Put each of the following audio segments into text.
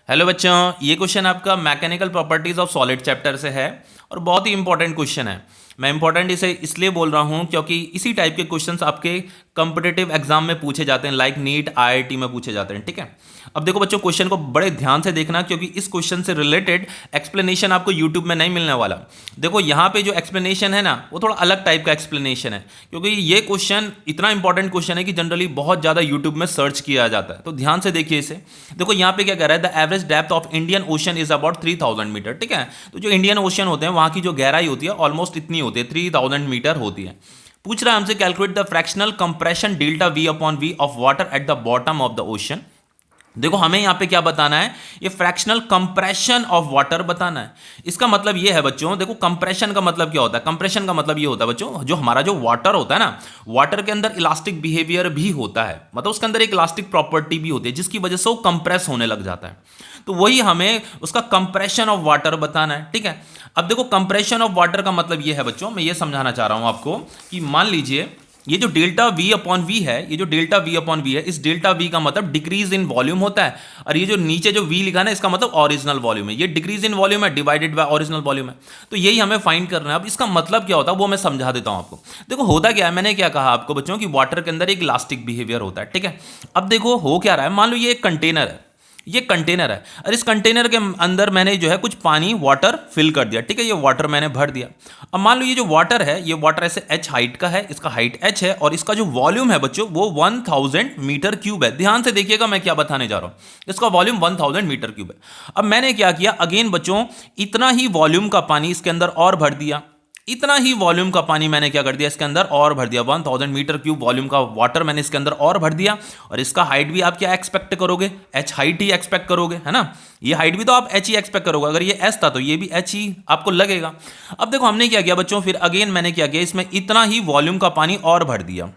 Hello बच्चों, ये question आपका mechanical properties of solid chapter से है और बहुत ही इंपॉर्टेंट क्वेश्चन है। मैं इंपॉर्टेंट इसे इसलिए बोल रहा हूँ क्योंकि इसी टाइप के क्वेश्चंस आपके कॉम्पिटिटिव एग्जाम में पूछे जाते हैं, लाइक नीट आईआईटी में पूछे जाते हैं। ठीक है, अब देखो बच्चों, क्वेश्चन को बड़े ध्यान से देखना क्योंकि इस क्वेश्चन से रिलेटेड एक्सप्लेनेशन आपको यूट्यूब में नहीं मिलने वाला। देखो यहाँ पे जो एक्सप्लेनेशन है ना, वो थोड़ा अलग टाइप का एक्सप्लेनेशन है क्योंकि ये क्वेश्चन इतना इंपॉर्टेंट क्वेश्चन है कि जनरली बहुत ज़्यादा यूट्यूब में सर्च किया जाता है। तो ध्यान से देखिए इसे। देखो यहाँ पे क्या कह रहा है, the average depth of Indian ocean is about 3000 metre. ठीक है, तो जो इंडियन ओशन होते हैं वहाँ की जो गहराई होती है ऑलमोस्ट इतनी होती है, 3000 मीटर होती है। पूछ रहा है हमसे calculate the fractional compression delta V upon V of water at the bottom of the ocean. देखो हमें यहां पे क्या बताना है, ये फ्रैक्शनल कंप्रेशन ऑफ वाटर बताना है। इसका मतलब ये है बच्चों, देखो कंप्रेशन का मतलब क्या होता है, कंप्रेशन का मतलब ये होता है बच्चों, जो हमारा जो वाटर होता है ना, वाटर के अंदर इलास्टिक बिहेवियर भी होता है, मतलब उसके अंदर एक इलास्टिक प्रॉपर्टी भी होती है जिसकी वजह से वो कंप्रेस होने लग जाता है। तो वही हमें उसका कंप्रेशन ऑफ वाटर बताना है। ठीक है, अब देखो कंप्रेशन ऑफ वाटर का मतलब ये है बच्चों, मैं ये समझाना चाह रहा हूं आपको कि मान लीजिए ये जो डेल्टा वी अपॉन वी है, ये जो डेल्टा वी अपॉन वी है, इस डेल्टा वी का मतलब डिक्रीज इन वॉल्यूम होता है, और ये जो नीचे जो वी लिखा है ना, इसका मतलब ओरिजिनल वॉल्यूम है। ये डिक्रीज इन वॉल्यूम है डिवाइडेड बाय ओरिजिनल वॉल्यूम है। तो यही हमें फाइंड करना है। अब इसका मतलब क्या होता है वो मैं समझा देता हूं आपको। देखो होता क्या है, मैंने क्या कहा आपको बच्चों कि वाटर के अंदर एक इलास्टिक बिहेवियर होता है। ठीक है, अब देखो हो क्या रहा है, मान लो ये एक कंटेनर है, ये कंटेनर है और इस कंटेनर के अंदर मैंने जो है कुछ पानी वाटर फिल कर दिया। ठीक है, ये वाटर मैंने भर दिया। अब मान लो ये जो वाटर है, ये वाटर ऐसे h हाइट का है, इसका हाइट h है और इसका जो वॉल्यूम है बच्चों वो 1000 मीटर क्यूब है। ध्यान से देखिएगा मैं क्या बताने जा रहा हूं, इसका वॉल्यूम 1000 मीटर क्यूब है। अब मैंने क्या किया, अगेन बच्चों इतना ही वॉल्यूम का पानी इसके अंदर और भर दिया, इतना ही वॉल्यूम का पानी मैंने क्या कर दिया इसके अंदर और भर दिया, 1000 मीटर क्यूब वॉल्यूम का वाटर मैंने इसके अंदर और भर दिया। और इसका हाइट भी आप क्या एक्सपेक्ट करोगे, h हाइट ही एक्सपेक्ट करोगे, है ना। ये हाइट भी तो आप h ही एक्सपेक्ट करोगे, अगर ये s था तो ये भी h ही आपको लगेगा। अब देखो हमने क्या किया बच्चों, फिर अगेन मैंने क्या किया, इसमें इतना ही वॉल्यूम का पानी और भर दिया।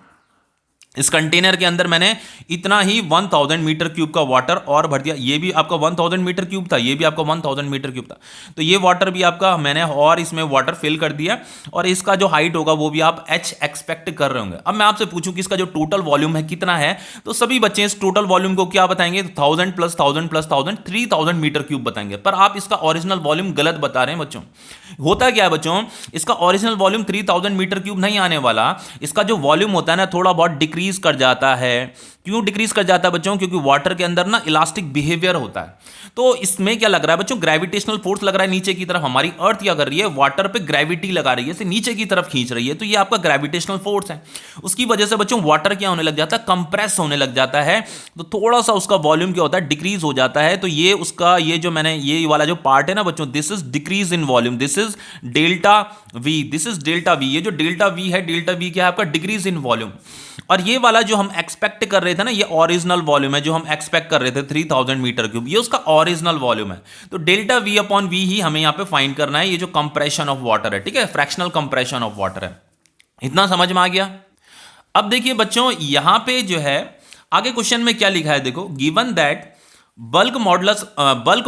इस कंटेनर के अंदर मैंने इतना ही 1000 मीटर क्यूब का वाटर और भर दिया। ये भी आपका 1000 मीटर क्यूब था, ये भी आपका 1000 मीटर क्यूब था, तो ये वाटर भी आपका मैंने और इसमें वाटर फिल कर दिया। और इसका जो हाइट होगा वो भी आप h एक्सपेक्ट कर रहे होंगे। अब मैं आपसे पूछूं कि इसका जो टोटल वॉल्यूम है कितना है, तो सभी बच्चे इस टोटल वॉल्यूम को क्या बताएंगे, 1000 प्लस 1000 प्लस 1000 3000 मीटर क्यूब बताएंगे। पर आप इसका ओरिजिनल वॉल्यूम गलत बता रहे हैं बच्चों। होता क्या है बच्चों, इसका ओरिजिनल वॉल्यूम 3000 मीटर क्यूब नहीं आने वाला। इसका जो वॉल्यूम होता है ना, थोड़ा बहुत डिक्रीज कर जाता है। क्यों डिक्रीज कर जाता है बच्चों, क्योंकि वाटर के अंदर ना इलास्टिक बिहेवियर होता है। तो इसमें क्या लग रहा है बच्चों, ग्रेविटेशनल फोर्स लग रहा है नीचे की तरफ। हमारी अर्थ क्या कर रही है, वाटर पे ग्रेविटी लगा रही है, इसे नीचे की तरफ खींच रही है। तो ये आपका ग्रेविटेशनल फोर्स है, उसकी वजह से बच्चों वाटर क्या होने लग जाता है, कंप्रेस होने लग जाता है। तो थोड़ा सा उसका वॉल्यूम क्या होता है, डिक्रीज हो जाता है। तो ये उसका ये जो मैंने ये वाला जो पार्ट है ना बच्चों, this is decrease in volume, this is delta we, this is delta we. ये जो डेल्टा वी है, डेल्टा वी क्या है आपका, डिक्रीज इन वॉल्यूम। और ये वाला जो हम एक्सपेक्ट कर रहे थे ना, ये ओरिजिनल वॉल्यूम है, जो हम एक्सपेक्ट कर रहे थे 3000 मीटर क्यूब, ये उसका ओरिजिनल वॉल्यूम है। तो डेल्टा वी अपॉन वी ही हमें यहां पे फाइंड करना है, ये जो कंप्रेशन ऑफ वाटर है। ठीक है, फ्रैक्शनल कंप्रेशन ऑफ वाटर है। इतना समझ में आ गया। अब देखिए बच्चों, यहां पे जो है आगे क्वेश्चन में क्या लिखा है, देखो given that bulk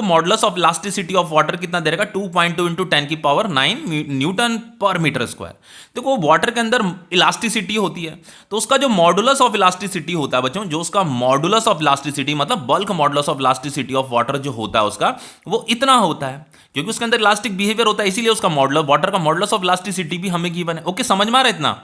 modulus of elasticity of water कितना दे रखा, 2.2 इंटू 10⁹ न्यूटन पर मीटर स्क्वायर। देखो वाटर के अंदर इलास्टिसिटी होती है, तो उसका जो मॉडुलस ऑफ इलास्टिसिटी होता है बच्चों, जो उसका मॉडुलस ऑफ इलास्टिसिटी मतलब bulk modulus of elasticity of water जो होता है उसका, वो इतना होता है क्योंकि उसके अंदर इलास्टिक बिहेवियर होता है, इसीलिए उसका मॉडुलस, वाटर का मॉडुलस ऑफ इलास्टिसिटी भी हमें गिवन है। ओके, समझ में आ रहा है इतना।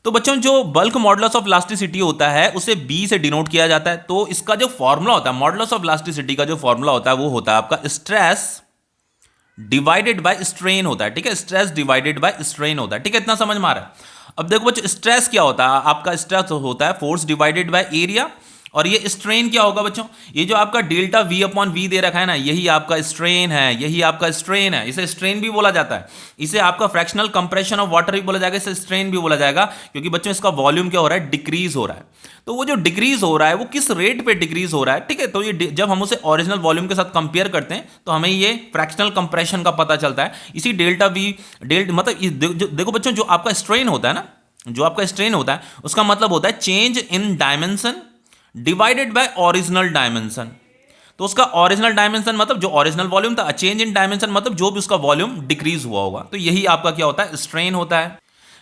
तो बच्चों जो बल्क मॉडुलस ऑफ इलास्टिसिटी होता है उसे B से डिनोट किया जाता है। तो इसका जो फॉर्मूला होता है, मॉडुलस ऑफ इलास्टिसिटी का जो फॉर्मूला होता है वो होता है आपका स्ट्रेस डिवाइडेड बाय स्ट्रेन होता है। ठीक है, स्ट्रेस डिवाइडेड बाय स्ट्रेन होता है। ठीक है, इतना समझ में आ रहा है। अब देखो बच्चों, स्ट्रेस क्या होता है आपका, स्ट्रेस होता है फोर्स डिवाइडेड बाय एरिया। और ये स्ट्रेन क्या होगा बच्चों, ये जो आपका डेल्टा वी अपॉन वी दे रखा है ना, यही आपका स्ट्रेन है, यही आपका स्ट्रेन है। इसे स्ट्रेन भी बोला जाता है, इसे आपका फ्रैक्शनल कंप्रेशन ऑफ वाटर भी बोला जाएगा, इसे स्ट्रेन भी बोला जाएगा, क्योंकि बच्चों इसका वॉल्यूम क्या हो रहा है, डिक्रीज हो रहा है। तो वो जो डिक्रीज हो रहा है वो किस रेट पे डिक्रीज हो रहा है। ठीक है, तो ये जब हम उसे ओरिजिनल वॉल्यूम के साथ कंपेयर करते हैं तो हमें ये फ्रैक्शनल कंप्रेशन का पता चलता है। इसी डेल्टा वी मतलब देखो बच्चों, जो आपका स्ट्रेन होता है ना, जो आपका स्ट्रेन होता है उसका मतलब होता है change in dimension divided by original dimension. तो उसका ओरिजिनल डायमेंशन मतलब जो ओरिजिनल वॉल्यूम था, चेंज इन डायमेंशन मतलब जो भी उसका वॉल्यूम डिक्रीज हुआ होगा। तो यही आपका क्या होता है, स्ट्रेन होता है।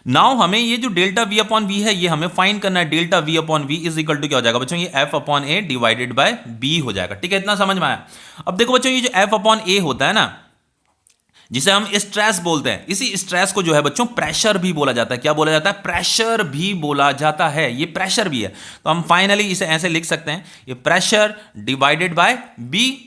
नाउ हमें ये जो डेल्टा वी अपॉन वी है ये हमें फाइंड करना है। Delta V upon V is equal to क्या हो जाएगा बच्चों, ये F upon A divided by B हो जाएगा। ठीक है, इतना समझ में आया। अब देखो बच्चों, ये जो एफ अपॉन ए होता है ना, जिसे हम स्ट्रेस बोलते हैं, इसी स्ट्रेस को जो है बच्चों प्रेशर भी बोला जाता है। क्या बोला जाता है? प्रेशर भी बोला जाता है। ये प्रेशर भी है, तो हम फाइनली इसे ऐसे लिख सकते हैं, ये प्रेशर डिवाइडेड बाय बी।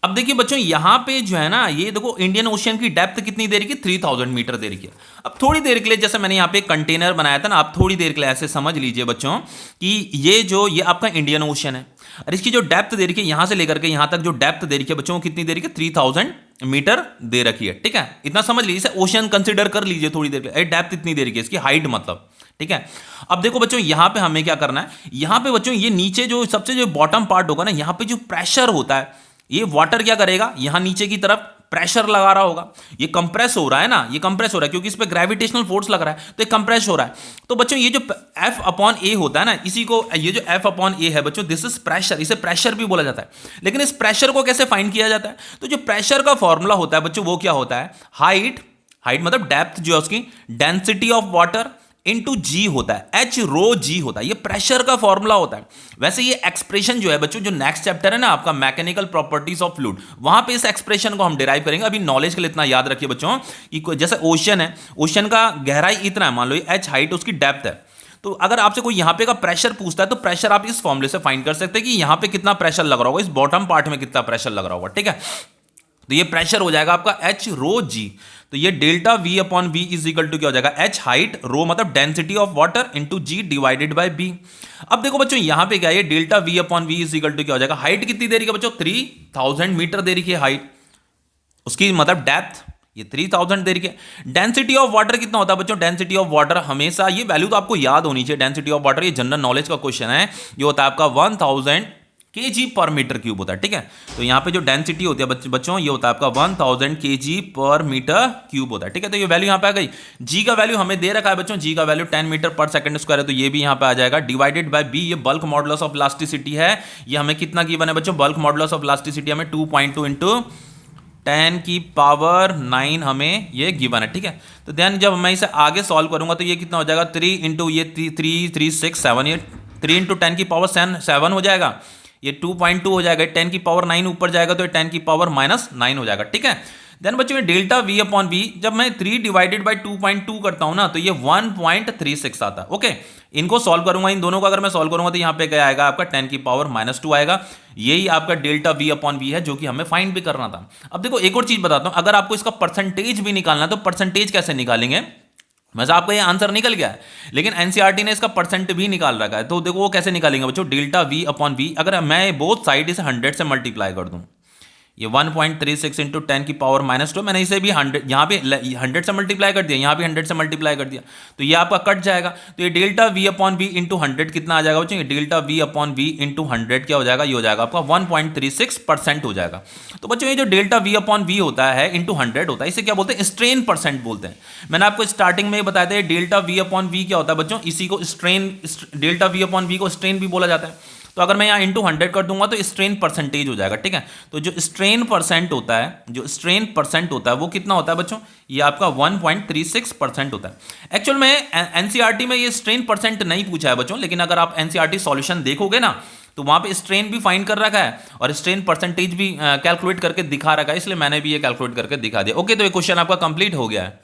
अब देखिए बच्चों, यहां पे जो है ना, ये देखो इंडियन ओशियन की डेप्थ कितनी दे रही है? 3000 मीटर दे रही है। अब थोड़ी देर के लिए, जैसे मैंने यहां पे एक कंटेनर बनाया था ना, आप थोड़ी देर के लिए ऐसे समझ लीजिए बच्चों कि ये आपका इंडियन ओशियन है, और इसकी जो डेप्थ दे रखी है यहां से लेकर के यहां तक जो डेप्थ दे रखी है बच्चों, कितनी दे रखी है? 3000 मीटर दे रखी है। ठीक है, इतना समझ लीजिए, इसे ओशियन कंसिडर कर लीजिए थोड़ी देर के लिए। डेप्थ इतनी दे रखी है, इसकी हाइट मतलब। ठीक है, अब देखो बच्चों, यहां पे हमें क्या करना है, यहां पे बच्चों ये नीचे जो सबसे जो बॉटम पार्ट होगा ना, यहां पे जो प्रेशर होता है, ये वाटर क्या करेगा, यहां नीचे की तरफ प्रेशर लगा रहा होगा। ये कंप्रेस हो रहा है ना, ये कंप्रेस हो रहा है क्योंकि इस पे ग्रेविटेशनल फोर्स लग रहा है, तो ये कंप्रेस हो रहा है। तो बच्चों ये जो एफ अपॉन ए होता है ना, इसी को, ये जो एफ अपॉन ए है बच्चों, दिस इज प्रेशर, इसे प्रेशर भी बोला जाता है। लेकिन इस प्रेशर को कैसे फाइंड किया जाता है? तो जो प्रेशर का फॉर्मूला होता है बच्चों, वो क्या होता है? हाइट मतलब डेप्थ जो है उसकी, डेंसिटी ऑफ वाटर इनटू जी होता है, एच रो जी होता है, ये प्रेशर का फॉर्मूला होता है। वैसे ये एक्सप्रेशन जो है बच्चों, जो नेक्स्ट चैप्टर है ना आपका मैकेनिकल प्रॉपर्टीज ऑफ फ्लूइड, वहां पे इस एक्सप्रेशन को हम डिराइव करेंगे। अभी नॉलेज के लिए इतना याद रखिए बच्चों कि जैसे ओशियन है, ओशियन का गहराई इतना है, मान लो एच हाइट उसकी डेप्थ है, तो अगर आपसे कोई यहां पे का प्रेशर पूछता है, तो प्रेशर आप इस फॉर्मूले से फाइंड कर सकते हैं कि यहां पे कितना प्रेशर लग रहा होगा, इस बॉटम पार्ट में कितना प्रेशर लग रहा होगा। ठीक है, तो ये प्रेशर हो जाएगा आपका एच रो जी। तो ये delta V upon V is equal to क्या हो जाएगा? एच हाइट, रो मतलब density of water, into g divided by B. अब देखो बच्चों, यहां पे क्या है, delta V upon V is equal to क्या हो जाएगा? हाइट कितनी दे रही है बच्चों? 3000 मीटर दे रही है हाइट, उसकी मतलब डेप्थ ये 3000 दे रही है। डेंसिटी ऑफ वाटर कितना होता है बच्चों? डेंसिटी ऑफ वाटर हमेशा, ये वैल्यू तो आपको याद होनी चाहिए। डेंसिटी ऑफ वाटर ये जनरल नॉलेज का क्वेश्चन है, ये होता है आपका 1000 kg पर मीटर क्यूब होता है। ठीक है, तो यहां पे जो डेंसिटी होती है बच्चों, ये होता है आपका 1000 kg पर मीटर क्यूब होता है। ठीक है, तो ये वैल्यू यहां पे आ गई। जी का वैल्यू हमें दे रखा है बच्चों, जी का वैल्यू 10 मीटर पर सेकंड स्क्वायर है, तो ये भी यहां पे आ जाएगा, डिवाइडेड बाय बी। ये बल्क मॉडुलस ऑफ इलास्टिसिटी है, ये हमें कितना गिवन है बच्चों? बल्क मॉडुलस ऑफ इलास्टिसिटी हमें 2.2 इंटू 10 की पावर 9 हमें ये गिवन है। ठीक है, तो देन जब मैं इसे आगे सॉल्व करूंगा तो ये कितना हो जाएगा? 3 इंटू ये 3 3 6 7, ये 3 इंटू 10 की पावर 7 हो जाएगा, ये 2.2 हो जाएगा, 10 की पावर 9 ऊपर जाएगा तो ये 10 की पावर -9 हो जाएगा। ठीक है, देन बच्चों ये डेल्टा वी अपॉन वी, जब मैं 3 डिवाइडेड बाई 2.2 करता हूं ना, तो ये 1.36 आता है। ओके, इनको सॉल्व करूंगा, इन दोनों को अगर मैं सॉल्व करूंगा तो यहां पे क्या आएगा आपका? 10 की पावर -2 आएगा। यही आपका डेल्टा वी अपॉन वी है, जो कि हमें फाइंड भी करना था। अब देखो एक और चीज बताता हूं, अगर आपको इसका परसेंटेज भी निकालना है तो परसेंटेज कैसे निकालेंगे? वैसे आपका ये आंसर निकल गया है, लेकिन एनसीईआरटी ने इसका परसेंट भी निकाल रखा है। तो देखो वो कैसे निकालेंगे बच्चों? डेल्टा वी अपॉन वी, अगर मैं बोथ साइड इसे 100 से मल्टीप्लाई कर दूं, ये 1.36 इंटू 10 की पावर -2, मैंने इसे भी 100 यहाँ पे 100 से मल्टीप्लाई कर दिया, यहाँ भी 100 से मल्टीप्लाई कर दिया, तो ये आपका कट जाएगा। तो ये delta V upon V into 100 कितना आ जाएगा बच्चों? ये delta V upon V into 100 क्या हो जाएगा? ये हो जाएगा आपका 1.36% हो जाएगा। तो बच्चों ये जो डेल्टा वी अपॉन वी होता है इंटू 100 होता है, इसे क्या बोलते हैं? स्ट्रेन परसेंट बोलते हैं। मैंने आपको स्टार्टिंग में बताया था डेल्टा वी अपॉन वी क्या होता है बच्चों? इसी को strain, delta V upon V को स्ट्रेन भी बोला जाता है। तो अगर मैं यहाँ इंटू 100 कर दूंगा तो स्ट्रेन परसेंटेज हो जाएगा। ठीक है, तो जो स्ट्रेन परसेंट होता है, जो स्ट्रेन परसेंट होता है वो कितना होता है बच्चों? ये आपका 1.36% होता है। एक्चुअल में एनसीईआरटी में ये स्ट्रेन परसेंट नहीं पूछा है बच्चों, लेकिन अगर आप एनसीईआरटी सॉल्यूशन देखोगे ना तो वहां पे स्ट्रेन भी फाइंड कर रखा है और स्ट्रेन परसेंटेज भी कैलकुलेट करके दिखा रखा है, इसलिए मैंने भी ये कैलकुलेट करके दिखा दिया। ओके, तो ये क्वेश्चन आपका कंप्लीट हो गया है।